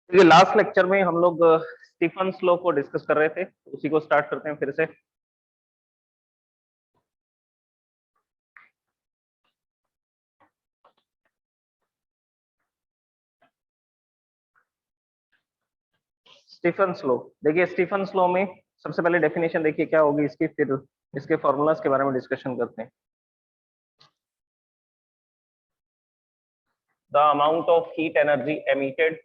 देखिए last lecture में हम लोग स्टीफन्स लॉ को डिस्कस कर रहे थे, उसी को स्टार्ट करते हैं फिर से। स्टीफन्स लॉ, देखिए स्टीफन्स लॉ में सबसे पहले डेफिनेशन देखिए क्या होगी इसकी, फिर इसके फॉर्मूलाज के बारे में डिस्कशन करते हैं। The amount of heat energy emitted,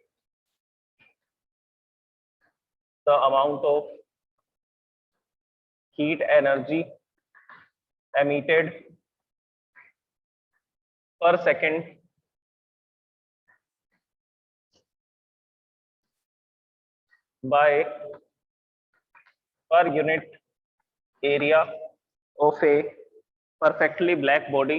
the amount of heat energy emitted पर second by per unit area of a perfectly black body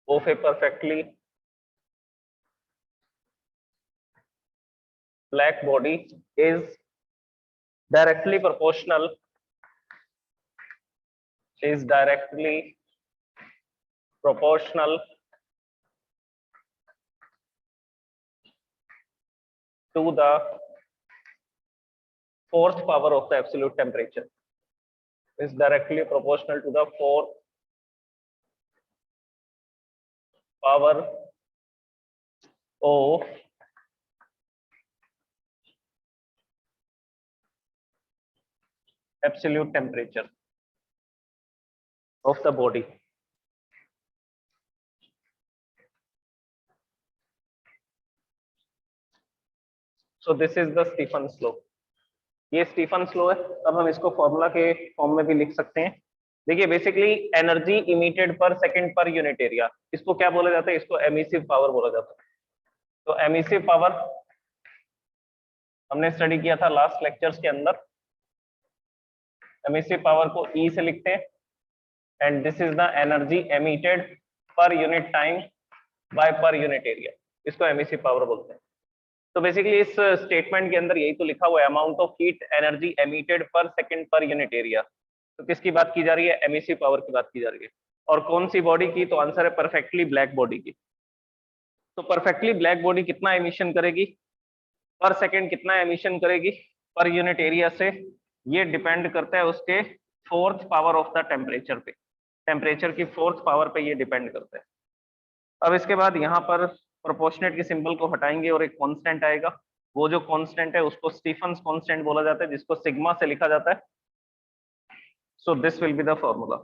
of a perfectly black body is directly proportional to the fourth power of the absolute temperature, is directly proportional to the fourth power of absolute temperature of the body. So this is the Stefan's law. ये Stephen's law है। अब हम इसको formula के form में भी लिख सकते हैं। देखिए बेसिकली एनर्जी इमिटेड पर सेकंड पर यूनिट एरिया, इसको क्या बोला जाता है? इसको एमिसिव पावर बोला जाता है। तो एमिसिव पावर हमने स्टडी किया था लास्ट लेक्चर्स के अंदर। एमिसिव पावर को ई से लिखते हैं and this is the energy emitted per unit time by per unit area, इसको एमिसिव पावर बोलते हैं। तो बेसिकली इस स्टेटमेंट के अंदर यही तो लिखा हुआ है, amount of heat energy emitted per second per unit area. तो किसकी बात की जा रही है? एमिसिव पावर की बात की जा रही है। और कौन सी बॉडी की? तो आंसर है परफेक्टली ब्लैक बॉडी की। तो परफेक्टली ब्लैक बॉडी कितना एमिशन करेगी पर सेकंड, कितना एमिशन करेगी पर यूनिट एरिया से? ये डिपेंड करता है उसके fourth power of the temperature पे, टेम्परेचर की फोर्थ पावर पे ये डिपेंड करता है। अब इसके बाद यहाँ पर प्रोपोर्शनेट के सिंबल को हटाएंगे और एक कांस्टेंट आएगा। वो जो कांस्टेंट है उसको स्टीफन्स कांस्टेंट बोला जाता है, जिसको सिग्मा से लिखा जाता है। So this will be the formula,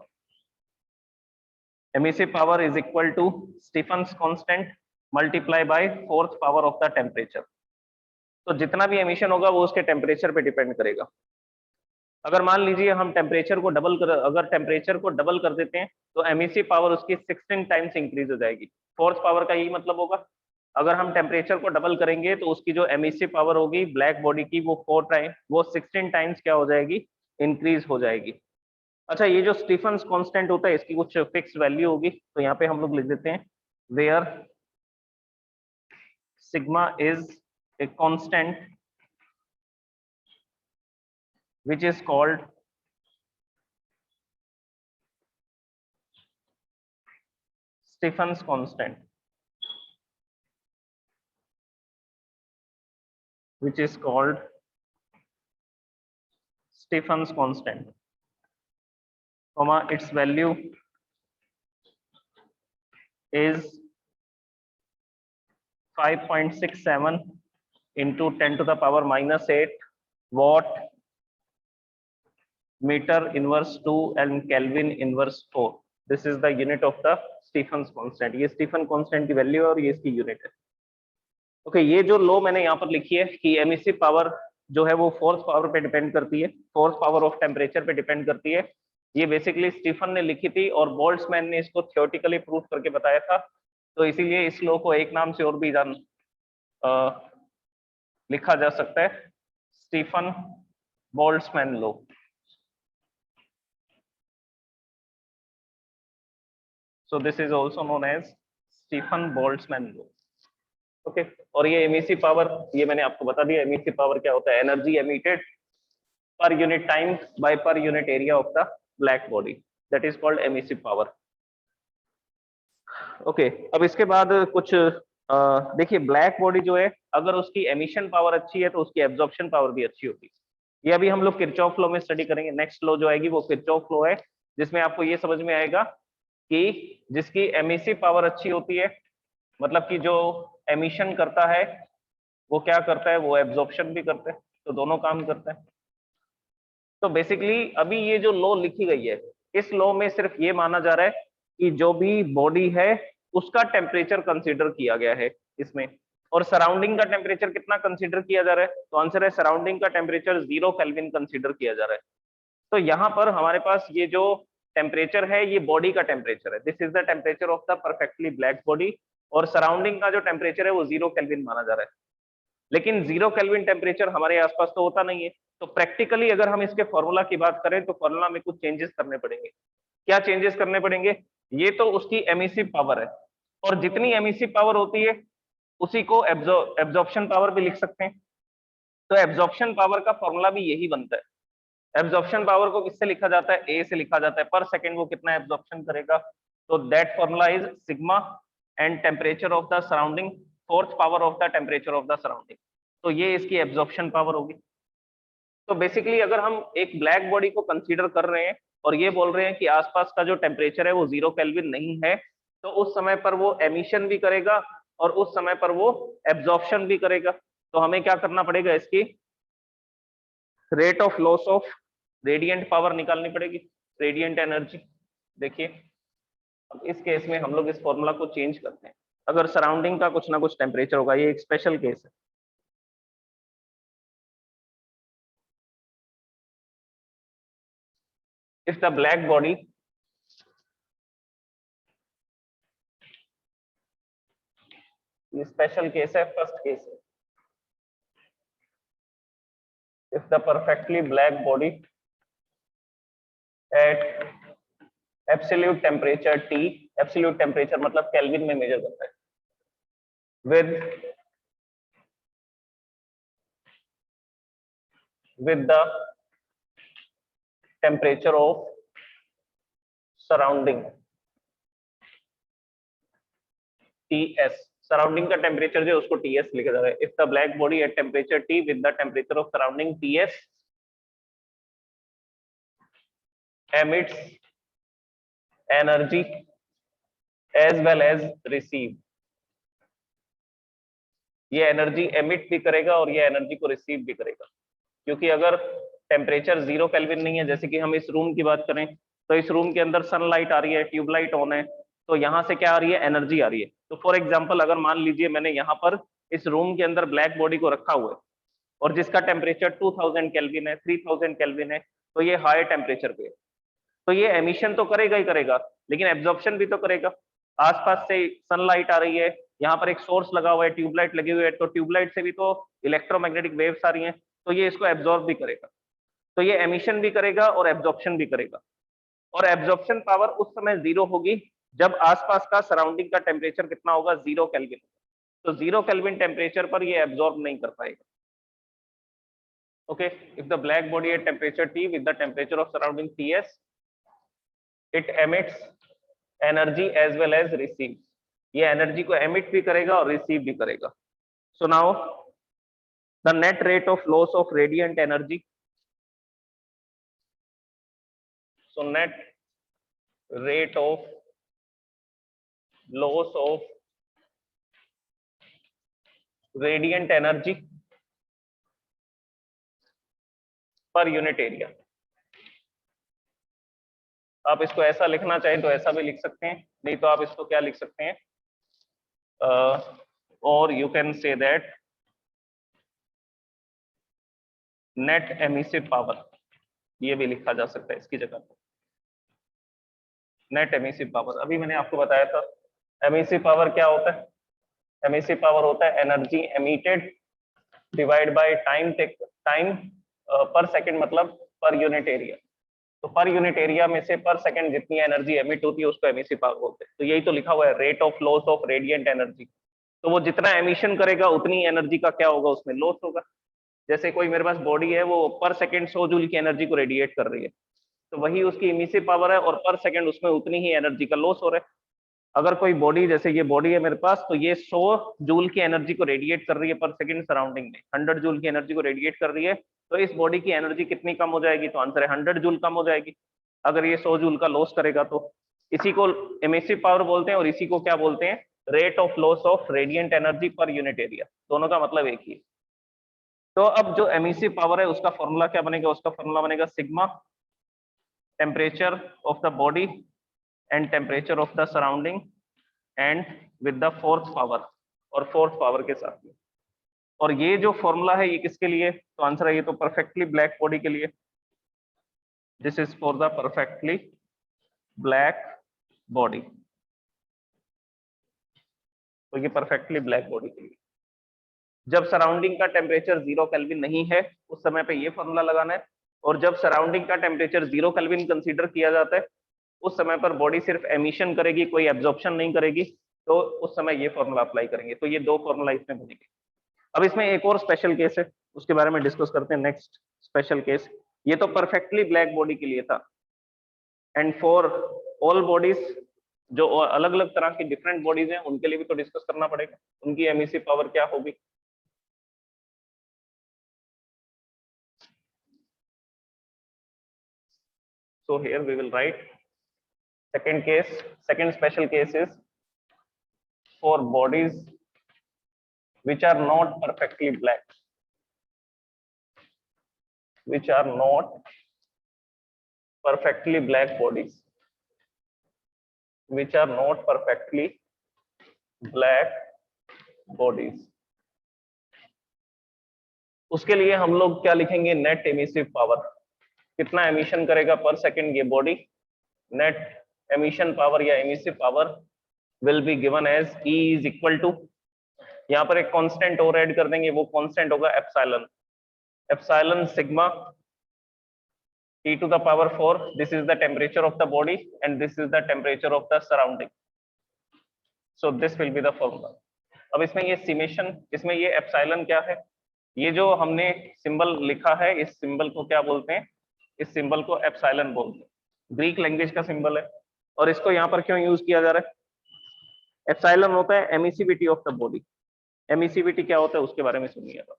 emissive power is equal to Stefan's constant multiply by fourth power of the temperature. तो जितना भी एमिशन होगा वो उसके टेम्परेचर पे डिपेंड करेगा। अगर मान लीजिए हम टेम्परेचर को डबल कर, अगर टेम्परेचर को डबल कर देते हैं तो एमिसिव पावर उसकी 16 टाइम्स इंक्रीज हो जाएगी। फोर्थ पावर का यही मतलब होगा। अगर हम टेम्परेचर को डबल करेंगे तो उसकी जो एमिसिव पावर होगी ब्लैक बॉडी की वो 16 टाइम्स क्या हो जाएगी? इंक्रीज हो जाएगी। अच्छा, ये जो स्टीफन्स कांस्टेंट होता है इसकी कुछ फिक्स वैल्यू होगी, तो यहाँ पे हम लोग लिख देते हैं where sigma is a constant which is called Stephen's constant, which is called Stephen's constant, comma its value is 5.67 into 10 to the power minus 8 watt meter inverse 2 and Kelvin inverse 4. This is the unit of the Stephen's constant. ये Stephen constant की value है और ये इसकी unit है। Okay, ये जो law मैंने यहाँ पर लिखी है कि एमिसिव पावर जो है वो फोर्थ पावर पे डिपेंड करती है, फोर्थ पावर ऑफ टेम्परेचर पे डिपेंड करती है। ये बेसिकली स्टीफन ने लिखी थी और बोल्ट्जमैन ने इसको थियोरेटिकली प्रूव करके बताया था। तो इसीलिए इस लॉ को एक नाम से और भी लिखा जा सकता है, Stefan Boltzmann law. So this is also known as Stephen Boltzmann law. Okay, और ये एमिसिव पावर, ये मैंने आपको बता दिया एमिसिव पावर क्या होता है, energy emitted per unit time by per unit area of the black body. That is called emissive power. Okay, अब इसके बाद कुछ देखिए, ब्लैक बॉडी जो है अगर उसकी एमिशन पावर अच्छी है तो उसकी एब्जॉर्प्शन पावर भी अच्छी होती है। ये अभी हम लोग किरचॉफ लॉ में स्टडी करेंगे। नेक्स्ट लॉ जो आएगी वो किरचॉफ लॉ है, जिसमें आपको ये समझ में आएगा कि जिसकी एमिसिव पावर अच्छी होती है, मतलब कि जो एमिशन करता है वो क्या करता है, वो एब्जॉर्प्शन भी करता है, तो दोनों काम करता है। तो बेसिकली अभी ये जो लॉ लिखी गई है, इस लॉ में सिर्फ ये माना जा रहा है कि जो भी बॉडी है उसका टेम्परेचर कंसीडर किया गया है इसमें, और सराउंडिंग का टेम्परेचर कितना कंसीडर किया जा रहा है, तो आंसर है सराउंडिंग का टेम्परेचर 0 केल्विन कंसीडर किया जा रहा है। तो यहाँ पर हमारे पास ये जो टेम्परेचर है ये बॉडी का टेम्परेचर है, this is the temperature of the perfectly black body, और सराउंडिंग का जो टेम्परेचर है वो 0 केल्विन माना जा रहा है। लेकिन 0 केल्विन टेम्परेचर हमारे आसपास तो होता नहीं है, तो प्रैक्टिकली अगर हम इसके फॉर्मूला की बात करें तो फॉर्मूला में कुछ चेंजेस करने पड़ेंगे। क्या चेंजेस करने पड़ेंगे, ये तो उसकी एमिसिव पावर है, और जितनी एमिसिव पावर होती है उसी को एब्जॉर्प्शन पावर भी लिख सकते हैं। तो एब्जॉर्प्शन पावर का फॉर्मूला भी यही बनता है। एब्जॉर्प्शन पावर को किससे लिखा जाता है, ए से लिखा जाता है, पर सेकंड वो कितना एब्जॉर्प्शन करेगा, तो that formula is sigma and temperature of the surrounding fourth power of the temperature of the surrounding, तो ये इसकी एब्जॉर्प्शन पावर होगी। तो बेसिकली अगर हम एक ब्लैक बॉडी को कंसीडर कर रहे हैं और ये बोल रहे हैं कि आसपास का जो टेम्परेचर है वो 0 केल्विन नहीं है, तो उस समय पर वो एमिशन भी करेगा और उस समय पर वो एब्जॉर्प्शन भी करेगा। तो हमें क्या करना पड़ेगा, इसकी rate of loss of radiant power निकालनी पड़ेगी, रेडिएंट एनर्जी। देखिए अब इस केस में हम लोग इस फॉर्मूला को चेंज करते हैं, अगर सराउंडिंग का कुछ ना कुछ टेम्परेचर होगा, ये एक स्पेशल केस है। इफ द ब्लैक बॉडी ये स्पेशल केस है, फर्स्ट केस है। If the perfectly black body eight absolute temperature T, absolute temperature मतलब केल्विन में मेजर करता है, with the temperature of surrounding Ts, surrounding का टेम्परेचर जो है उसको Ts लिखा जा रहा है। If the black body at temperature T with the temperature of surrounding Ts emits energy as well as receive, ये एनर्जी एमिट भी करेगा और ये एनर्जी को रिसीव भी करेगा। क्योंकि अगर टेम्परेचर 0 केल्विन नहीं है, जैसे कि हम इस रूम की बात करें तो इस रूम के अंदर सनलाइट आ रही है, ट्यूबलाइट ऑन है, तो यहाँ से क्या आ रही है, एनर्जी आ रही है। तो फॉर एग्जाम्पल अगर मान लीजिए मैंने यहाँ पर इस रूम के अंदर ब्लैक बॉडी को रखा हुआ है और जिसका टेम्परेचर 2000 केल्विन है, 3000 केल्विन है, तो ये हाई टेम्परेचर पे है, तो ये एमिशन तो करेगा ही करेगा, लेकिन एब्जॉर्प्शन भी तो करेगा। आसपास से सनलाइट आ रही है, यहाँ पर एक सोर्स लगा हुआ है, ट्यूबलाइट लगी हुई है, तो ट्यूबलाइट से भी तो इलेक्ट्रोमैग्नेटिक वेव्स आ रही हैं, तो ये इसको एब्जॉर्ब भी करेगा। तो ये एमिशन भी करेगा और एब्जॉर्प्शन भी करेगा, और एब्जॉर्प्शन पावर उस समय 0 होगी जब आसपास का सराउंडिंग का टेम्परेचर कितना होगा, 0 केल्विन। तो 0 केल्विन टेम्परेचर पर ये एब्जॉर्ब नहीं कर पाएगा। Okay, if the black body at temperature T with the temperature of surrounding Ts, it emits energy as well as receive, ये एनर्जी को एमिट भी करेगा और रिसीव भी करेगा। So now the net rate of loss of radiant energy, so net rate of loss of radiant energy per unit area, आप इसको ऐसा लिखना चाहें तो ऐसा भी लिख सकते हैं, नहीं तो आप इसको क्या लिख सकते हैं, और you can say that net emissive power, ये भी लिखा जा सकता है इसकी जगह पर, नेट एमिसिव पावर। अभी मैंने आपको बताया था एमिसिव पावर क्या होता है, एमिसिव पावर होता है energy emitted divide by time पर सेकंड, मतलब पर यूनिट एरिया। तो पर यूनिट एरिया में से पर सेकंड जितनी एनर्जी एमिट होती है उसको एमिसिव पावर बोलते हैं। तो यही तो लिखा हुआ है, rate of loss of radiant energy. तो वो जितना एमिशन करेगा उतनी एनर्जी का क्या होगा, उसमें लॉस होगा। जैसे कोई मेरे पास बॉडी है, वो पर सेकंड 100 जूल की एनर्जी को रेडिएट कर रही है, तो वही उसकी इमिसिव पावर है और पर सेकंड उसमें उतनी ही एनर्जी का लॉस हो रहा है। अगर कोई बॉडी, जैसे ये बॉडी है मेरे पास, तो ये 100 जूल की एनर्जी को रेडिएट कर रही है पर सेकंड सराउंडिंग में, 100 जूल की एनर्जी को रेडिएट कर रही है, तो इस बॉडी की एनर्जी कितनी कम हो जाएगी? तो आंसर है 100 जूल कम हो जाएगी अगर ये 100 जूल का लॉस करेगा तो। इसी को एमिसिव पावर बोलते हैं और इसी को क्या बोलते हैं? Rate of loss of radiant energy पर यूनिट एरिया। दोनों का मतलब एक ही है। तो अब जो एमिसिव पावर है उसका फॉर्मूला क्या बनेगा? उसका फॉर्मूला बनेगा sigma temperature of the body and temperature of the surrounding and with the fourth power, और फोर्थ पावर के साथ में। और ये जो फॉर्मूला है ये किसके लिए? तो आंसर है ये तो परफेक्टली ब्लैक बॉडी के लिए। This is for the perfectly black body. तो ये परफेक्टली ब्लैक बॉडी के लिए जब सराउंडिंग का टेम्परेचर 0 केल्विन नहीं है उस समय पे ये फॉर्मूला लगाना है, और जब सराउंडिंग का टेम्परेचर 0 केल्विन कंसीडर किया जाता है उस समय पर बॉडी सिर्फ एमिशन करेगी, कोई एब्जॉर्प्शन नहीं करेगी, तो उस समय ये फॉर्मूला अप्लाई करेंगे। तो ये दो फॉर्मूला इसमें बनेंगे। अब इसमें एक और स्पेशल केस है, उसके बारे में डिस्कस करते हैं। नेक्स्ट स्पेशल केस, ये तो परफेक्टली ब्लैक बॉडी के लिए था, एंड फॉर ऑल बॉडीज, जो अलग अलग तरह की डिफरेंट बॉडीज हैं उनके लिए भी तो डिस्कस करना पड़ेगा, उनकी एमिसिव पावर क्या होगी। So here we will write second case, second special case is for bodies which are not perfectly black, which are not perfectly black bodies, which are not perfectly black bodies। उसके लिए हम लोग क्या लिखेंगे? Net emissive power, कितना emission करेगा per second ये body. Net emission power या emissive power will be given as E is equal to, यहाँ पर एक कांस्टेंट और ऐड कर देंगे, वो कांस्टेंट होगा epsilon, epsilon sigma T to the power 4, this is the temperature of the body and this is the temperature of the surrounding, so this will be the formula। अब इसमें ये सिमेशन, इसमें ये एप्सिलॉन क्या है? ये जो हमने सिंबल लिखा है इस सिंबल को क्या बोलते हैं? इस सिंबल को एप्सिलॉन बोलते हैं, ग्रीक लैंग्वेज का सिंबल है। और इसको यहाँ पर क्यों यूज किया जा रहा है? एप्सिलॉन होता है emissivity of the body. Emissivity क्या होता है उसके बारे में सुनिएगा।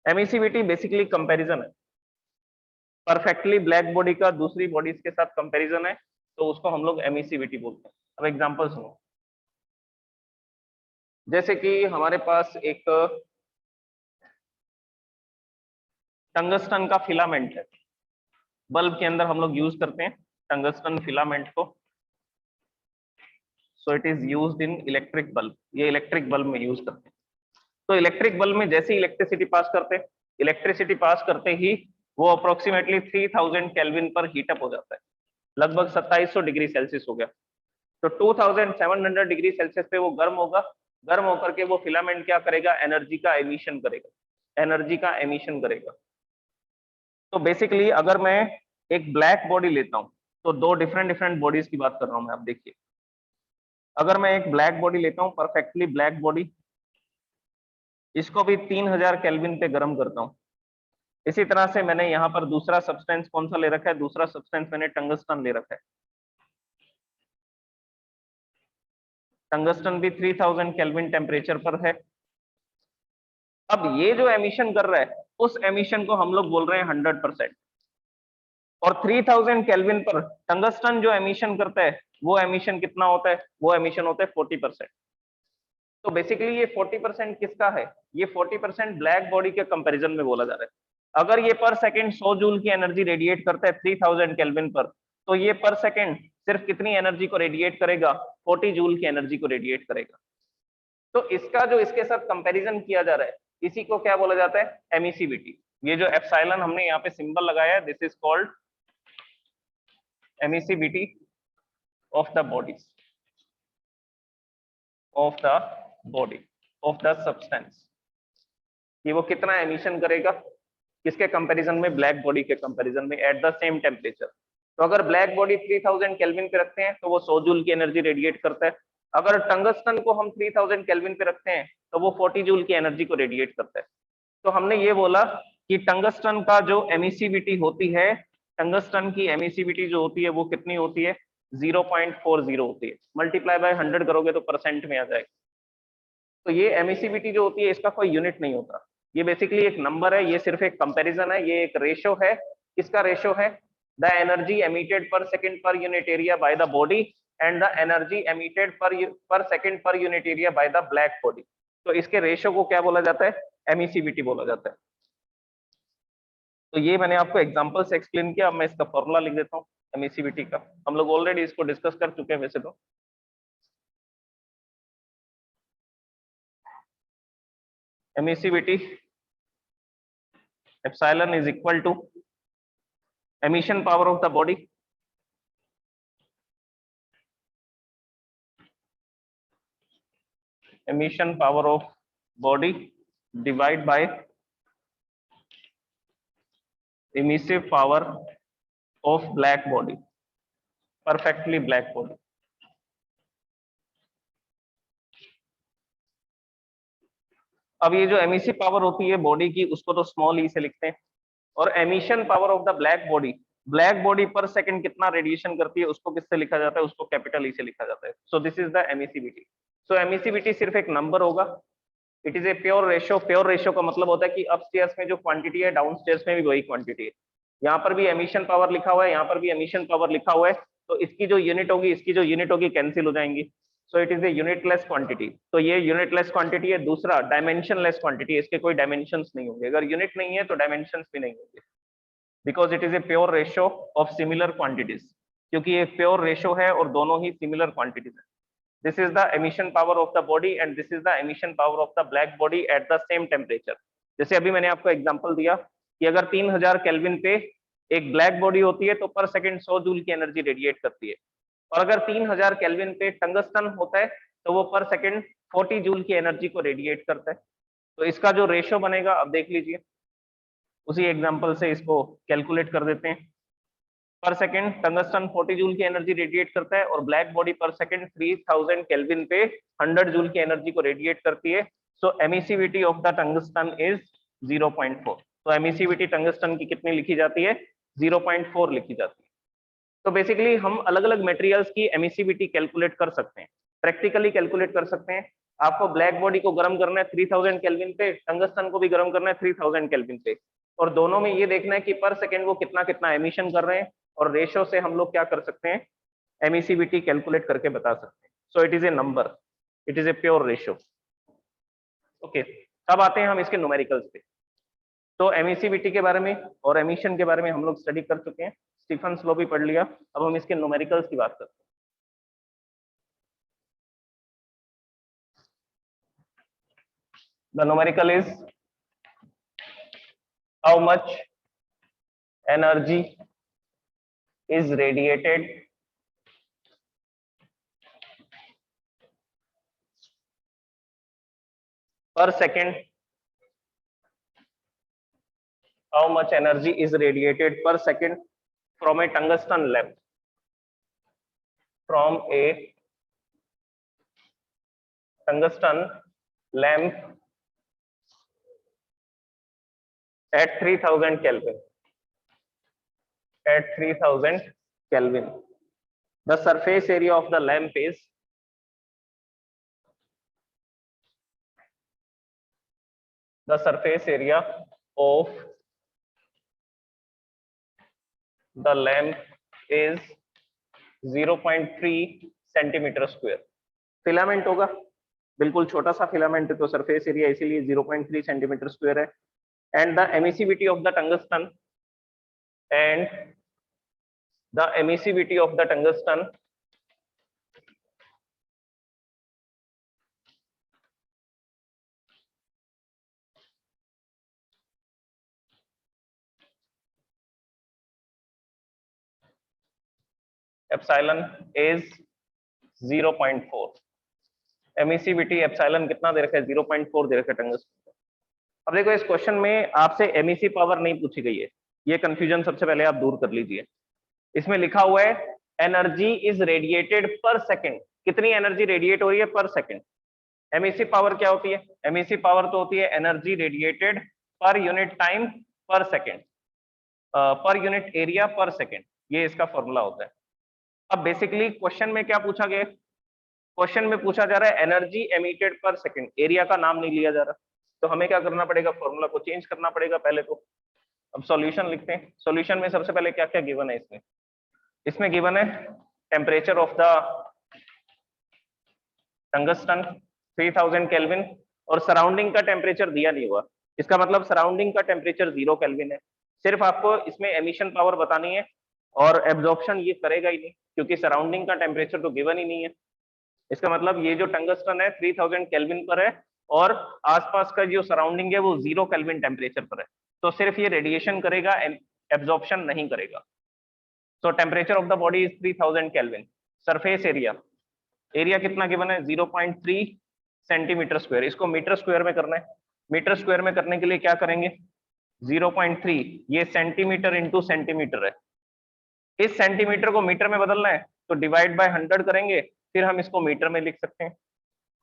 एमिसिविटी बेसिकली कंपैरिजन है, परफेक्टली ब्लैक बॉडी का दूसरी बॉडीज के साथ कंपैरिजन है, तो उसको हम लोग एमिसिविटी बोलते हैं। अब एग्जांपल सुनो, जैसे कि हमारे पास एक टंगस्टन का फिलामेंट है, बल्ब के अंदर हम लोग यूज करते हैं टंगस्टन फिलामेंट को, so it is used in electric bulb, ये इलेक्ट्रिक बल्ब में यूज करते हैं। तो इलेक्ट्रिक बल्ब में जैसे इलेक्ट्रिसिटी पास करते हैं, इलेक्ट्रिसिटी पास करते ही वो अप्रोक्सीमेटली 3000 केल्विन पर हीटअप हो जाता है, लगभग 2700 डिग्री सेल्सियस हो गया। तो 2700 डिग्री सेल्सियस पे वो गर्म होगा, गर्म होकर के वो फिलामेंट क्या करेगा? एनर्जी का एमिशन करेगा, एनर्जी का एमिशन करेगा। तो बेसिकली अगर मैं एक ब्लैक बॉडी लेता हूं, तो दो डिफरेंट बॉडीज की बात कर रहा हूं मैं। आप देखिए, अगर मैं एक ब्लैक बॉडी लेता हूं, परफेक्टली ब्लैक बॉडी, इसको भी 3000 केल्विन पे गर्म करता हूं। इसी तरह से मैंने यहाँ पर दूसरा सब्सटेंस कौन सा ले रखा है? दूसरा सब्सटेंस मैंने टंगस्टन ले रखा है। टंगस्टन भी 3000 केल्विन टेम्परेचर पर है। अब ये जो एमिशन कर रहा है उस एमिशन को हम लोग बोल रहे हैं 100%, और 3000 केल्विन पर टंगस्टन जो एमिशन करता है वो एमिशन कितना होता है? वो एमिशन होता है 40%। तो बेसिकली ये 40% किसका है? ये 40% ब्लैक बॉडी के कंपैरिजन में बोला जा रहा है। अगर ये पर सेकंड 100 जूल की एनर्जी रेडिएट करता है 3000 केल्विन पर, तो ये पर सेकंड सिर्फ कितनी एनर्जी को रेडिएट करेगा? 40 जूल की एनर्जी को रेडिएट करेगा। तो इसका जो इसके साथ कंपैरिजन किया जा रहा है इसी को क्या बोला जाता है? एमिसिविटी। ये जो एप्सिलॉन हमने यहाँ पे सिंबल लगाया है, this is called emissivity of the bodies, of the body, of the substance, कि वो कितना एमिशन करेगा किसके कंपैरिजन में? ब्लैक बॉडी के कंपैरिजन में एट द सेम टेम्परेचर। तो अगर ब्लैक बॉडी 3000 केल्विन पे रखते हैं तो वो 100 जूल की एनर्जी रेडिएट करता है। अगर टंगस्टन को हम 3000 केल्विन पे रखते हैं तो वो 40 जूल की एनर्जी को रेडिएट करता है। तो हमने ये बोला कि टंगस्टन का जो एमिसिविटी होती है, टंगस्टन की एमिसिविटी जो होती है वो कितनी होती है, 0.40 होती है। मल्टीप्लाई बाय 100 करोगे तो परसेंट में आ जाएगा। तो ये एमिसिविटी जो होती है इसका कोई यूनिट नहीं होता, ये बेसिकली एक नंबर है, ये सिर्फ एक कंपैरिजन है, ये एक रेशो है। किसका रेशो है? The energy emitted per second per unit area by the body and the energy emitted per second per unit area by the black body. तो इसके रेशो को क्या बोला जाता है? एमिसिविटी बोला जाता है। तो ये मैंने आपको एग्जांपल से एक्सप्लेन किया। अब मैं इसका फॉर्मूला लिख देता हूँ एमिसिविटी का, हम लोग ऑलरेडी इसको डिस्कस कर चुके हैं वैसे तो। Emissivity epsilon is equal to emission power of the body divided by emissive power of black body, perfectly black body। अब ये जो एमिसिव पावर होती है बॉडी की उसको तो स्मॉल ई से लिखते हैं, और emission power of the black body per second कितना रेडिएशन करती है उसको किससे लिखा जाता है? उसको कैपिटल ई से लिखा जाता है। So this is the emissivity. So emissivity सिर्फ एक नंबर होगा, it is a pure ratio. Pure ratio का मतलब होता है कि अपस्टेयर्स में जो क्वांटिटी है डाउनस्टेयर्स में भी वही क्वांटिटी है। यहाँ पर भी एमिशन पावर लिखा हुआ है, यहाँ पर भी एमिशन पावर लिखा हुआ है, तो इसकी जो यूनिट होगी इसकी जो यूनिट होगी कैंसिल हो जाएंगी। So it is a unitless quantity. तो ये यूनिटलेस क्वांटिटी है। दूसरा डायमेंशनलेस क्वांटिटी है, इसके कोई डायमेंशंस नहीं होंगे। अगर यूनिट नहीं है तो डायमेंशंस भी नहीं होंगे, because it is a pure ratio of similar quantities, क्योंकि ये प्योर रेशियो है और दोनों ही सिमिलर क्वांटिटीज है। This is the emission power of the body and this is the emission power of the black body at the same temperature। जैसे अभी मैंने आपको एग्जांपल दिया कि अगर 3000 केल्विन पे एक ब्लैक बॉडी होती है तो पर सेकंड 100 जूल की एनर्जी रेडिएट करती है, और अगर 3000 केल्विन पे टंगस्टन होता है तो वो पर सेकंड 40 जूल की एनर्जी को रेडिएट करता है। तो इसका जो रेशियो बनेगा अब देख लीजिए, उसी एग्जाम्पल से इसको कैलकुलेट कर देते हैं। पर सेकंड टंगस्टन 40 जूल की एनर्जी रेडिएट करता है और black body per second 3000 kelvin पे 100 जूल की एनर्जी को रेडिएट करती है। So emissivity of the tungsten is 0.4। तो एमिसिविटी टंगस्टन की कितनी लिखी जाती है? 0.4 लिखी जाती है। तो बेसिकली हम अलग अलग मटेरियल्स की एमिसिविटी कैलकुलेट कर सकते हैं, प्रैक्टिकली कैलकुलेट कर सकते हैं। आपको ब्लैक बॉडी को गर्म करना है 3000 केल्विन पे, टंगस्टन को भी गर्म करना है 3000 केल्विन पे, और दोनों में ये देखना है कि पर सेकंड वो कितना कितना एमिशन कर रहे हैं, और रेशो से हम लोग क्या कर सकते हैं? एमिसिविटी कैलकुलेट करके बता सकते हैं। So it is a number, it is a pure ratio. Okay, अब आते हैं हम इसके न्यूमेरिकल्स पे। तो एमिसिविटी के बारे में और एमिशन के बारे में हम लोग स्टडी कर चुके हैं, स्टीफन्स लॉ भी पढ़ लिया। अब हम इसके न्यूमेरिकल्स की बात करते हैं। The numerical is how much energy is radiated per second, how much energy is radiated per second from a tungsten lamp, from a tungsten lamp at 3000 Kelvin, at 3000 Kelvin. The surface area of the lamp is the surface area of the lamp is 0.3 centimetre square. Filament होगा, बिल्कुल छोटा सा filament है तो surface area इसीलिए 0.3 centimetre square है। And the emissivity of the tungsten epsilon is 0.4। Emissivity epsilon कितना दे रखा है? 0.4 दे रखा है टंगस्टन। अब देखो इस क्वेश्चन में आपसे एमिसिव पावर नहीं पूछी गई है, ये कंफ्यूजन सबसे पहले आप दूर कर लीजिए। इसमें लिखा हुआ है energy is radiated per second, कितनी एनर्जी रेडिएट हो रही है पर सेकंड। एमिसिव पावर क्या होती है? एमिसिव पावर तो होती है एनर्जी रेडिएटेड पर यूनिट टाइम पर सेकेंड, पर यूनिट एरिया पर सेकेंड, ये इसका फॉर्मूला होता है। अब बेसिकली क्वेश्चन में क्या पूछा गया, क्वेश्चन में पूछा जा रहा है एनर्जी एमिटेड पर सेकेंड, एरिया का नाम नहीं लिया जा रहा, तो हमें क्या करना पड़ेगा, फॉर्मूला को चेंज करना पड़ेगा पहले तो। अब सॉल्यूशन लिखते हैं। सॉल्यूशन में सबसे पहले क्या क्या गिवन है इसमें, इसमें गिवन है temperature of the tungsten 3000 kelvin, और सराउंडिंग का टेम्परेचर दिया नहीं हुआ, इसका मतलब सराउंडिंग का टेम्परेचर 0 केल्विन है। सिर्फ आपको इसमें एमिशन पावर बतानी है, और एब्जॉर्प्शन ये करेगा ही नहीं क्योंकि सराउंडिंग का टेम्परेचर तो गिवन ही नहीं है। इसका मतलब ये जो टंगस्टन है 3000 केल्विन पर है, और आसपास का जो सराउंडिंग है वो 0 केल्विन टेम्परेचर पर है, तो सिर्फ ये रेडिएशन करेगा, एब्जॉर्प्शन नहीं करेगा। सो temperature of the body is 3000 kelvin. Surface area, area कितना गिवन है 0.3 सेंटीमीटर स्क्वायर, इसको मीटर स्क्वायर में करना है। मीटर स्क्वायर में करने के लिए क्या करेंगे, 0.3 ये सेंटीमीटर इंटू सेंटीमीटर है, इस सेंटीमीटर को मीटर में बदलना है तो डिवाइड बाय 100 करेंगे, फिर हम इसको मीटर में लिख सकते हैं।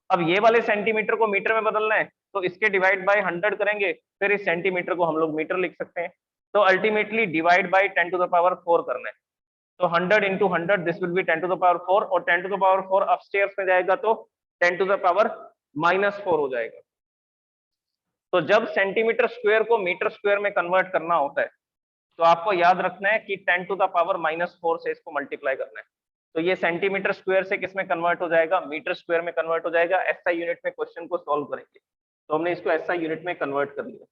अब ये वाले सेंटीमीटर को मीटर में बदलना है तो इसके डिवाइड बाय 100 करेंगे, फिर इस सेंटीमीटर को हम लोग मीटर लिख सकते हैं। तो ultimately divide by 10 to the power 4 करना है, तो 100 into 100 this will be 10 to the power 4, और 10 टू द पावर 4 अपस्टेयर्स में जाएगा तो 10 टू द पावर -4 हो जाएगा। तो जब सेंटीमीटर स्क्वायर को मीटर स्क्वायर में कन्वर्ट करना होता है तो आपको याद रखना है कि 10 टू द पावर -4 से इसको मल्टीप्लाई करना है। तो ये सेंटीमीटर स्क्वायर से किस में कन्वर्ट हो जाएगा, मीटर स्क्वायर में कन्वर्ट हो जाएगा। एसआई यूनिट में क्वेश्चन को सॉल्व करेंगे, तो हमने इसको एसआई यूनिट में कन्वर्ट कर लिया।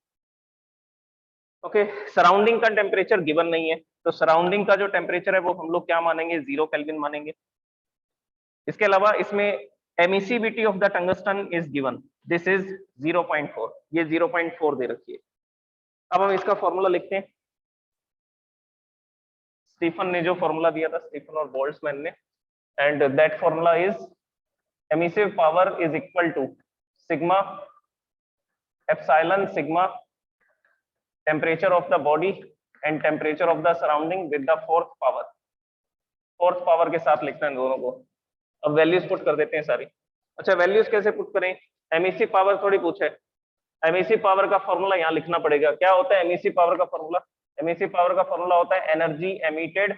ओके, सराउंडिंग का टेम्परेचर गिवन नहीं है, तो सराउंडिंग का जो टेम्परेचर है वो हम लोग क्या मानेंगे, 0 केल्विन मानेंगे। इसके अलावा इसमें emissivity of the tungsten is given, this is 0.4, ये 0.4 दे रखी है। अब हम इसका फॉर्मूला लिखते हैं। स्टीफन ने जो फॉर्मूला दिया था, स्टीफन और बोल्ट्जमैन ने, and that formula is emissive power is equal to sigma epsilon sigma temperature of the body and temperature of the surrounding with the fourth power. Fourth power के साथ लिखना है दोनों को। अब वैल्यूज पुट कर देते हैं सारी। अच्छा, वैल्यूज कैसे पुट करें, एमिसिव पावर थोड़ी पूछे, एमिसिव पावर का फॉर्मूला यहाँ लिखना पड़ेगा। क्या होता है एमिसिव पावर का फॉर्मूला, एमिसिव पावर का फॉर्मूला होता है energy emitted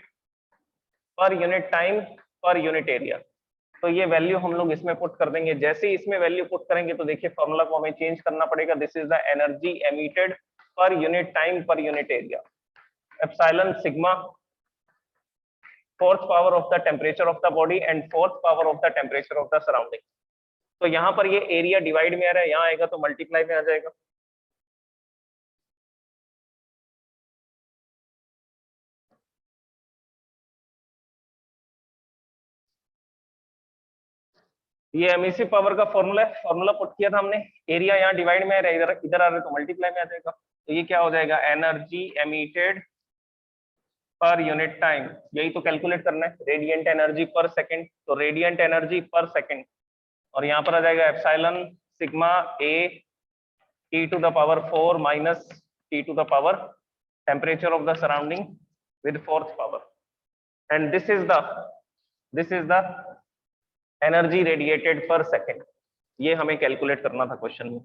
per unit time पर यूनिट एरिया। तो ये वैल्यू हम लोग इसमें पुट कर देंगे। जैसे ही इसमें वैल्यू पुट करेंगे तो देखिए फॉर्मूला को हमें चेंज करना पड़ेगा। This is the energy emitted per unit time पर unit area, epsilon sigma fourth power of the temperature of the body and fourth power of the temperature of the surrounding. तो यहाँ पर ये area divide में आ रहा है, यहाँ आएगा तो मल्टीप्लाई में आ जाएगा। ये एमिसिव पावर का फॉर्मूला है, फॉर्मूला पुट किया था हमने। एरिया यहाँ डिवाइड में आ रहा है, इधर इधर आ रहा है तो मल्टीप्लाई में आ जाएगा। तो ये क्या हो जाएगा, energy emitted per unit time, यही तो कैलकुलेट करना है। रेडिएंट एनर्जी पर सेकंड, तो रेडिएंट एनर्जी पर सेकंड, और यहाँ पर आ जाएगा epsilon sigma A T to the power 4 minus T to the power temperature of the surrounding with fourth power, and this is the energy radiated per second. ये हमें calculate करना था question में।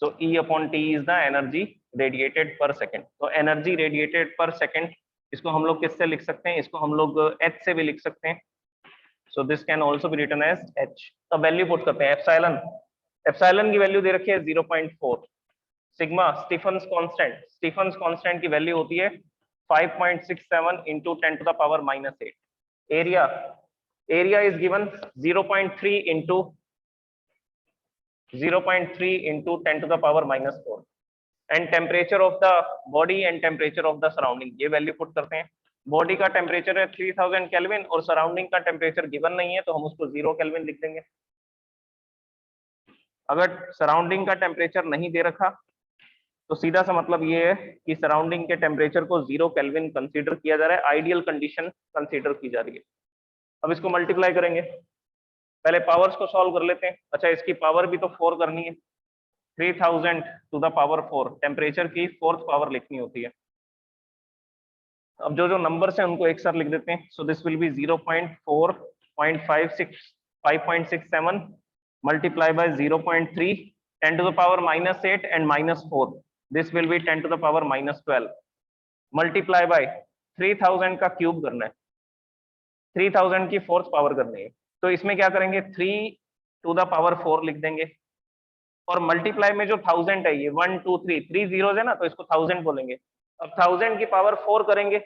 So E upon T is the energy radiated per second. तो energy radiated per second, इसको हम लोग किससे लिख सकते हैं, इसको हम लोग H से भी लिख सकते हैं। So this can also be written as H। तो वैल्यू पुट करते हैं। एप्सिलॉन की वैल्यू दे रखी है 0.4। Sigma Stefan's constant, Stefan's constant की वैल्यू होती है 5.67 into 10 to the power -8। Area is given 0.3 into 10 to the power -4, and temperature of the body and temperature of the surrounding, ये वैल्यू पुट करते हैं। बॉडी का टेम्परेचर है 3000 kelvin और surrounding का टेम्परेचर गिवन नहीं है, तो हम उसको 0 केल्विन लिख देंगे। अगर सराउंडिंग का टेम्परेचर नहीं दे रखा तो सीधा सा मतलब ये है कि सराउंडिंग के टेम्परेचर को 0 केल्विन कंसीडर किया जा रहा है, आइडियल कंडीशन कंसीडर की जा रही है। अब इसको मल्टीप्लाई करेंगे, पहले पावर्स को सॉल्व कर लेते हैं। अच्छा, इसकी पावर भी तो 4 करनी है, 3000 टू द पावर 4, टेम्परेचर की फोर्थ पावर लिखनी होती है। अब जो जो नंबर्स हैं उनको एक साथ लिख देते हैं। So this will be 0.4, 5.67 multiply by 0.3, 10 to the power -8 and -4, this will be 10 to the power -12 multiply by 3000 का क्यूब करना है, 3000 की फोर्थ पावर करनी है। तो इसमें क्या करेंगे, 3 to the power 4 लिख देंगे, और मल्टीप्लाई में जो 1000 है, ये 1 2 3 zeros है ना, तो इसको 1000 बोलेंगे। अब 1000 की पावर 4 करेंगे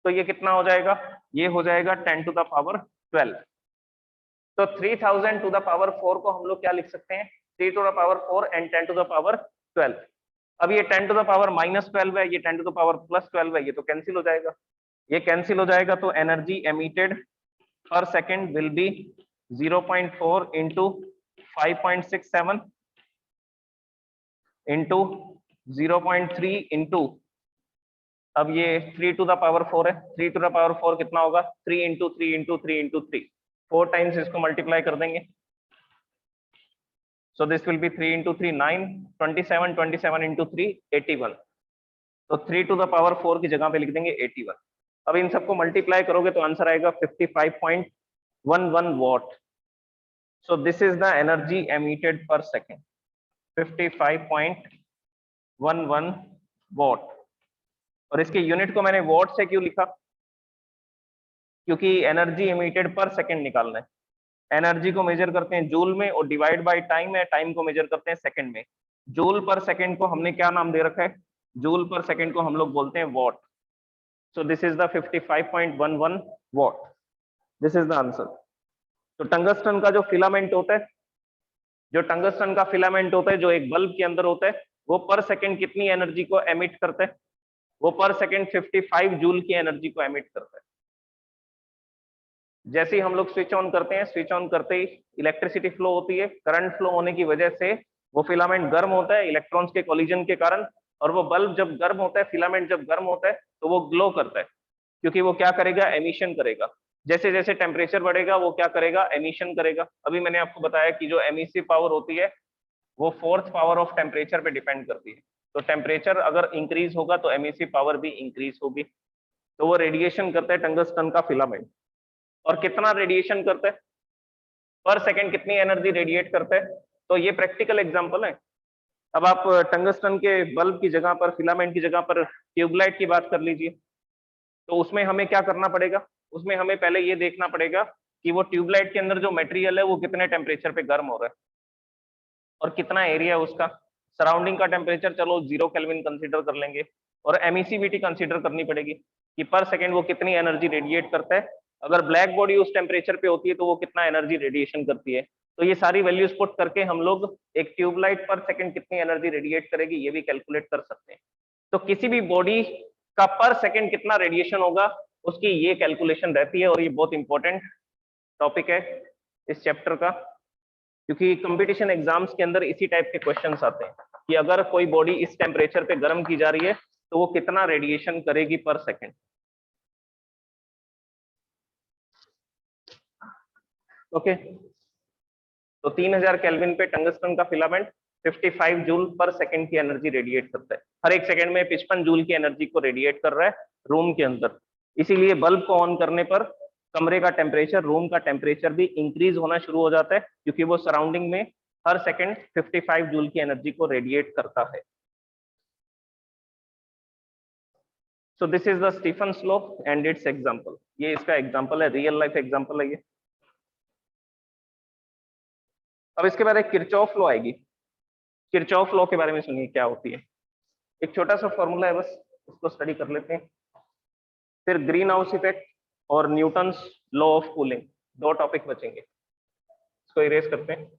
तो ये कितना हो जाएगा, ये हो जाएगा 10 to the power 12। तो 3000 to the power 4 को हम लोग क्या लिख सकते हैं, 3 to the power 4 and 10 to the power 12। अब ये 10 to the power -12 है, ये 10 to the power +12 है, ये तो कैंसिल हो जाएगा, ये कैंसिल हो जाएगा। तो एनर्जी एमिटेड पर second will be 0.4 into 5.67 into 0.3 into, अब ये 3 to the power 4 है, 3 to the power 4 कितना होगा, 3 इंटू 3 इंटू 3 इंटू 3, 4 टाइम्स इसको मल्टीप्लाई कर देंगे। सो this will B 3 into 3 9, 27 27 into 3 81। तो 3 to the power 4 की जगह पे लिख देंगे 81। अब इन सबको मल्टीप्लाई करोगे तो आंसर आएगा 55.11 what. So this is the energy emitted पर सेकेंड, 55.11 वॉट। और इसके यूनिट को मैंने वॉट से क्यों लिखा, क्योंकि एनर्जी एमिटेड पर सेकेंड निकालना है। एनर्जी को मेजर करते हैं जूल में, और डिवाइड बाय टाइम है, टाइम को मेजर करते हैं सेकंड में। जूल पर सेकंड को हमने क्या नाम दे रखा है, जूल पर सेकंड को हम लोग बोलते हैं what. So this is the 55.11 what, this is the answer. तो टंगस्टन का जो फिलामेंट होता है, जो टंगस्टन का फिलामेंट होता है, जो एक बल्ब के अंदर होता है, वो पर सेकंड कितनी एनर्जी को एमिट करता है, वो पर सेकंड 55 जूल की एनर्जी को एमिट करता है। जैसे ही हम लोग स्विच ऑन करते हैं, स्विच ऑन करते ही इलेक्ट्रिसिटी फ्लो होती है, करंट फ्लो होने की वजह से वो फिलामेंट गर्म होता है इलेक्ट्रॉन्स के कोलिजन के कारण, और वो बल्ब जब गर्म होता है, फिलामेंट जब गर्म होता है, तो वो ग्लो करता है, क्योंकि वो क्या करेगा, एमिशन करेगा। जैसे जैसे टेम्परेचर बढ़ेगा वो क्या करेगा, एमिशन करेगा। अभी मैंने आपको बताया कि जो एमिसिव पावर होती है वो फोर्थ पावर ऑफ टेम्परेचर पे डिपेंड करती है। तो टेम्परेचर अगर इंक्रीज होगा तो एमिसिव पावर भी इंक्रीज होगी। तो वो रेडिएशन करता है टंगस्टन का फिलामेंट। और कितना रेडिएशन करता है, पर सेकंड कितनी एनर्जी रेडिएट करता है, तो ये प्रैक्टिकल एग्जांपल है। अब आप टंगस्टन के बल्ब की जगह पर, फिलामेंट की जगह पर ट्यूबलाइट की बात कर लीजिए, तो उसमें हमें क्या करना पड़ेगा, उसमें हमें पहले ये देखना पड़ेगा कि वो ट्यूबलाइट के अंदर जो मटेरियल है वो कितने टेम्परेचर पे गर्म हो रहा है, और कितना एरिया उसका, सराउंडिंग का टेम्परेचर चलो 0 केल्विन कंसीडर कर लेंगे, और एमिसिविटी कंसीडर करनी पड़ेगी कि पर सेकंड वो कितनी एनर्जी रेडिएट करता है। अगर ब्लैक बॉडी उस टेम्परेचर पे होती है तो वो कितना एनर्जी रेडिएशन करती है। तो ये सारी वैल्यूज पुट करके हम लोग एक ट्यूबलाइट पर सेकंड कितनी एनर्जी रेडिएट करेगी ये भी कैलकुलेट कर सकते हैं। तो किसी भी बॉडी का पर सेकंड कितना रेडिएशन होगा उसकी ये कैलकुलेशन रहती है, और ये बहुत इंपॉर्टेंट टॉपिक है इस चैप्टर का, क्योंकि कंपटीशन एग्जाम्स के अंदर इसी टाइप के क्वेश्चंस आते हैं कि अगर कोई बॉडी इस टेम्परेचर पे गर्म की जा रही है तो वो कितना रेडिएशन करेगी पर सेकंड। ओके, तो 3000 केल्विन पे टंगस्टन का फिलामेंट 55 जूल पर सेकंड की एनर्जी रेडिएट करता है। हर एक सेकंड में 55 जूल की एनर्जी को रेडिएट कर रहा है रूम के अंदर। इसीलिए बल्ब को ऑन करने पर कमरे का टेम्परेचर, रूम का टेम्परेचर भी इंक्रीज होना शुरू हो जाता है, क्योंकि वो सराउंडिंग में हर सेकंड 55 जूल की एनर्जी को रेडिएट करता है। So this is the Stefan's law and it's example. ये इसका एग्जांपल है, रियल लाइफ एग्जांपल है ये। अब इसके बाद एक किरचॉफ लॉ आएगी। किरचॉफ लॉ के बारे में सुनिए क्या होती है। एक छोटा सा फॉर्मूला है, बस उसको स्टडी कर लेते हैं, फिर ग्रीन हाउस इफेक्ट और न्यूटन्स लॉ ऑफ कूलिंग, दो टॉपिक बचेंगे, इसको इरेज करते हैं।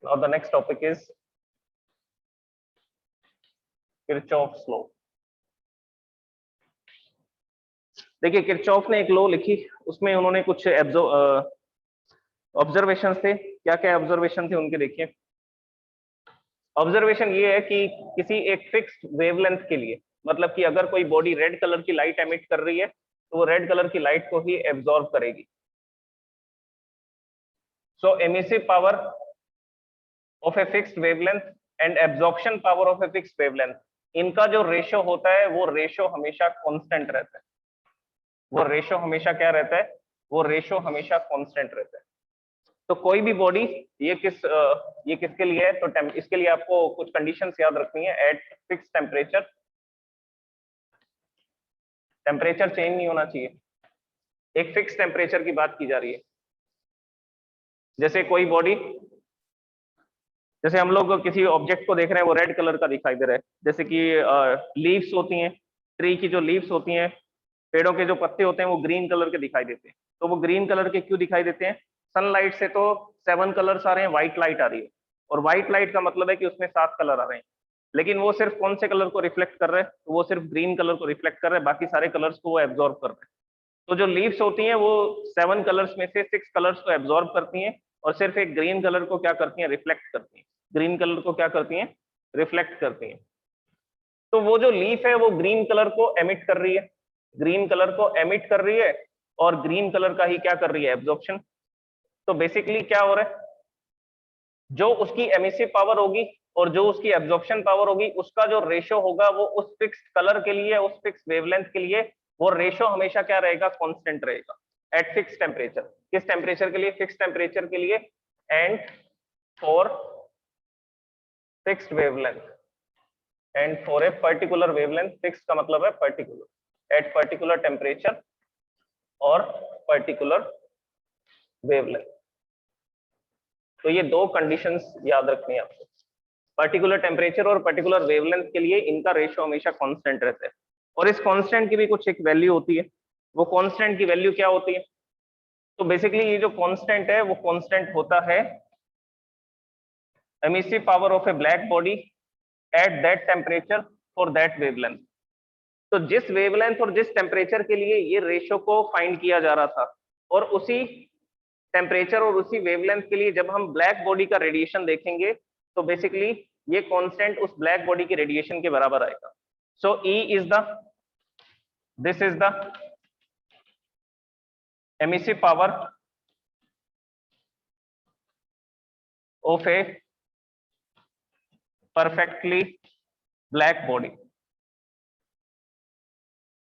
Now the next topic is Kirchhoff's law. देखिए किरचॉफ ने एक लॉ लिखी, उसमें उन्होंने कुछ ऑब्जर्वेशन थे। क्या क्या ऑब्जर्वेशन थे उनके, देखिए। ऑब्जर्वेशन ये है कि किसी एक फिक्स्ड वेवलेंथ के लिए, मतलब कि अगर कोई बॉडी रेड कलर की लाइट एमिट कर रही है तो वो रेड कलर की लाइट को ही एब्जॉर्ब करेगी। So emissive power of a fixed wavelength and absorption power of a fixed wavelength इनका जो रेशो होता है वो रेशो हमेशा कांस्टेंट रहता है। वो रेशो हमेशा क्या रहता है? वो रेशो हमेशा कांस्टेंट रहता है। तो कोई भी बॉडी, ये किसके लिए है? तो इसके लिए आपको कुछ कंडीशंस याद रखनी है। Eight fix temperature, temperature change नहीं होना चाहिए, एक फिक्स टेम्परेचर की बात की जा रही है। जैसे कोई बॉडी, जैसे हम लोग किसी ऑब्जेक्ट को देख रहे हैं, वो रेड कलर का दिखाई दे रहा है, जैसे कि लीव्स होती हैं, ट्री की जो लीव्स होती हैं, पेड़ों के जो पत्ते होते हैं वो ग्रीन कलर के दिखाई देते हैं। तो वो ग्रीन कलर के क्यों दिखाई देते हैं? सनलाइट से तो 7 कलर्स आ रहे हैं, व्हाइट लाइट आ रही है, और व्हाइट लाइट का मतलब है कि उसमें 7 कलर आ रहे हैं, लेकिन वो सिर्फ कौन से कलर को रिफ्लेक्ट कर रहे हैं? तो वो सिर्फ ग्रीन कलर को रिफ्लेक्ट कर रहे हैं, बाकी सारे कलर्स को वो एब्जॉर्ब कर रहे हैं। तो जो लीव्स होती हैं वो 7 कलर्स में से 6 कलर्स को एब्जॉर्ब करती हैं, और सिर्फ एक ग्रीन कलर को क्या करती हैं? रिफ्लेक्ट करती हैं। ग्रीन कलर को क्या करती हैं? रिफ्लेक्ट करती हैं। तो वो जो लीफ है वो ग्रीन कलर को एमिट कर रही है, ग्रीन कलर को एमिट कर रही है, और ग्रीन कलर का ही क्या कर रही है? एब्जॉर्प्शन। तो बेसिकली क्या हो रहा है? जो उसकी एमिसिव पावर होगी और जो उसकी एब्जॉर्प्शन पावर होगी, उसका जो रेशो होगा वो उस फिक्स्ड कलर के लिए, उस फिक्स वेवलेंथ के लिए, वो रेशो हमेशा क्या रहेगा? कांस्टेंट रहेगा एट फिक्स टेम्परेचर। किस टेम्परेचर के लिए? फिक्स टेम्परेचर के लिए। And for fixed wavelength, and for a particular wavelength, fix का मतलब है पर्टिकुलर, एट पर्टिकुलर टेम्परेचर और पर्टिकुलर वेवलेंथ। तो ये दो कंडीशंस याद रखनी है आपको। पर्टिकुलर टेम्परेचर और पर्टिकुलर वेवलेंथ के लिए इनका रेशियो हमेशा कांस्टेंट रहता है, और इस कांस्टेंट की भी कुछ एक वैल्यू होती है। वो कांस्टेंट की वैल्यू क्या होती है? तो बेसिकली ये जो कांस्टेंट है वो कांस्टेंट होता है emissive power of A black body at that temperature for that wavelength. तो जिस वेवलेंथ और जिस टेम्परेचर के लिए ये रेशियो को फाइंड किया जा रहा था, और उसी टेम्परेचर और उसी वेवलेंथ के लिए जब हम ब्लैक बॉडी का रेडिएशन देखेंगे, तो बेसिकली ये कांस्टेंट उस ब्लैक बॉडी के रेडिएशन के बराबर आएगा। सो E is the, this is the emissive power of a perfectly black body.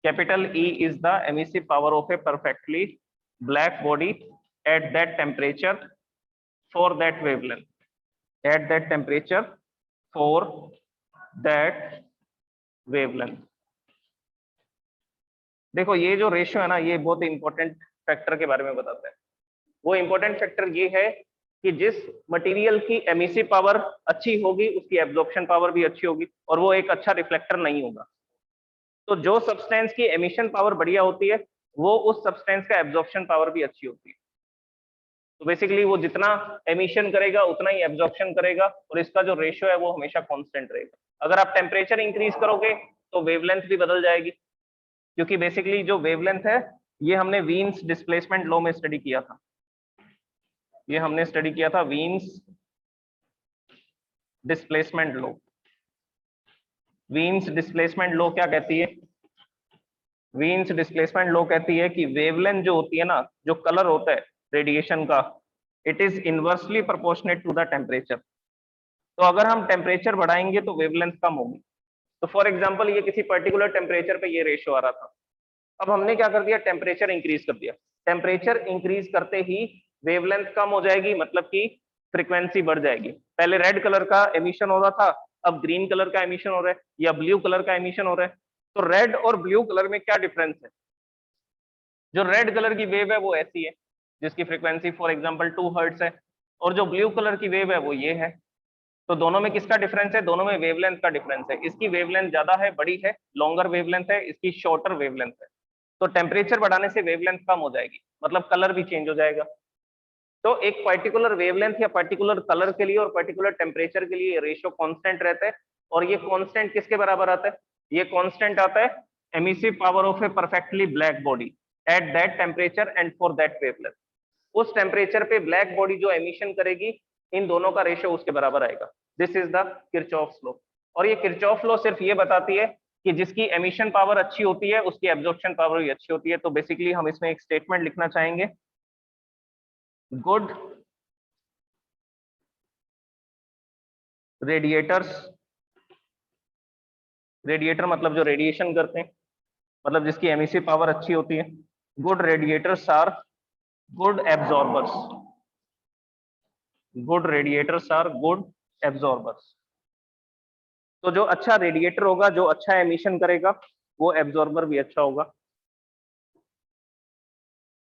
Capital E is the emissive power of a perfectly black body at that temperature for that wavelength. At that temperature for that wavelength. देखो ये जो ratio है ना, ये बहुत important factor के बारे में बताता है। वो इंपॉर्टेंट फैक्टर ये है कि जिस मटेरियल की एमिसिव पावर अच्छी होगी उसकी एब्जॉर्प्शन पावर भी अच्छी होगी, और वो एक अच्छा रिफ्लेक्टर नहीं होगा। तो जो सब्सटेंस की एमिशन पावर बढ़िया होती है वो उस सब्सटेंस का एब्जॉर्प्शन पावर भी अच्छी होती है। तो बेसिकली वो जितना एमिशन करेगा उतना ही एब्जॉर्प्शन करेगा, और इसका जो रेशियो है वो हमेशा कांस्टेंट रहेगा। अगर आप टेम्परेचर इंक्रीज करोगे तो वेवलेंथ भी बदल जाएगी, क्योंकि बेसिकली जो वेवलेंथ है ये हमने वीन्स डिस्प्लेसमेंट लॉ में स्टडी किया था। ये हमने स्टडी किया था Wien's displacement law. Wien's displacement law क्या कहती है? वीन्स डिस्प्लेसमेंट लॉ कहती है कि वेवलेंथ जो होती है ना, जो कलर होता है रेडिएशन का, it is inversely proportionate to the temperature. तो अगर हम टेम्परेचर बढ़ाएंगे तो वेवलेंथ कम होगी। तो फॉर एग्जांपल ये किसी पर्टिकुलर टेम्परेचर पे ये रेशियो आ रहा था, अब हमने क्या कर दिया? टेम्परेचर इंक्रीज कर दिया। टेम्परेचर इंक्रीज करते ही वेवलेंथ कम हो जाएगी, मतलब कि फ्रीक्वेंसी बढ़ जाएगी। पहले रेड कलर का एमिशन हो रहा था, अब ग्रीन कलर का एमिशन हो रहा है, या ब्लू कलर का एमिशन हो रहा है। तो रेड और ब्लू कलर में क्या डिफरेंस है? जो रेड कलर की वेव है वो ऐसी है जिसकी फ्रीक्वेंसी फॉर एग्जांपल 2 हर्ट्ज है, और जो ब्लू कलर की वेव है वो ये है। तो दोनों में किसका डिफरेंस है? दोनों में वेवलेंथ का डिफरेंस है। इसकी वेवलेंथ ज्यादा है, बड़ी है, लॉन्गर वेवलेंथ है, इसकी शॉर्टर वेवलेंथ है। तो टेम्परेचर बढ़ाने से वेवलेंथ कम हो जाएगी, मतलब कलर भी चेंज हो जाएगा। तो एक पर्टिकुलर वेवलेंथ या पर्टिकुलर कलर के लिए और पर्टिकुलर टेम्परेचर के लिए रेशियो कांस्टेंट रहता है, और ये कांस्टेंट किसके बराबर आता है? ये कांस्टेंट आता है emissive power of A perfectly black body at that temperature and for that wavelength. उस टेम्परेचर पे ब्लैक बॉडी जो एमिशन करेगी, इन दोनों का रेशियो उसके बराबर आएगा। This is the Kirchhoff's law. और ये किरचॉफ लॉ सिर्फ ये बताती है कि जिसकी एमिशन पावर अच्छी होती है उसकी एब्जॉर्प्शन पावर भी अच्छी होती है। तो बेसिकली हम इसमें एक स्टेटमेंट लिखना चाहेंगे, गुड रेडिएटर्स रेडिएटर मतलब जो रेडिएशन करते हैं, मतलब जिसकी एमिसिव पावर अच्छी होती है। Good radiators are good absorbers, good radiators are good absorbers. तो जो अच्छा रेडिएटर होगा, जो अच्छा एमिशन करेगा, वो एब्जॉर्बर भी अच्छा होगा।